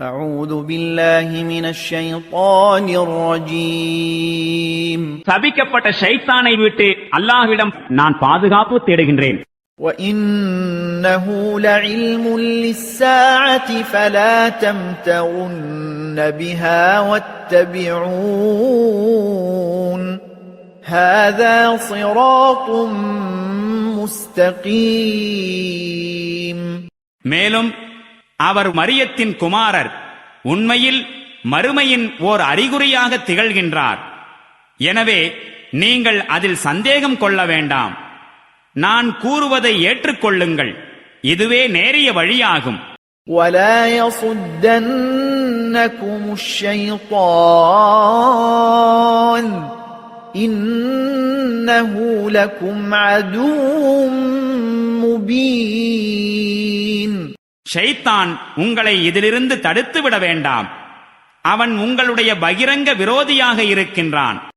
أعوذ بالله من الشيطان الرجيم சபிக்கப்பட்ட ஷைத்தானை விட்டு அல்லாஹ்விடம் நான் பாதுகாப்பு தேடுகின்றேன். وَإِنَّهُ لَعِلْمٌ لِلسَّاعَةِ فَلَا تَمْتَرُنَّ بِهَا وَاتَّبِعُونِ هَذَا صِرَاطٌ مُسْتَقِيمٌ. மேலும் அவர் மரியத்தின் குமாரர், உண்மையில் மறுமையின் ஓர் அறிகுறியாக திகழ்கின்றார். எனவே நீங்கள் அதில் சந்தேகம் கொள்ள வேண்டாம். நான் கூறுவதை ஏற்றுக்கொள்ளுங்கள், இதுவே நேரிய வழியாகும். وَلَا يَصُدَّنَّكُمُ الشَّيْطَانُ إِنَّهُ لَكُمْ عَدُوٌّ مُبِينٌ. ஷைத்தான் உங்களை இதிலிருந்து தடுத்து விட வேண்டாம். அவன் உங்களுடைய பகிரங்க விரோதியாக இருக்கின்றான்.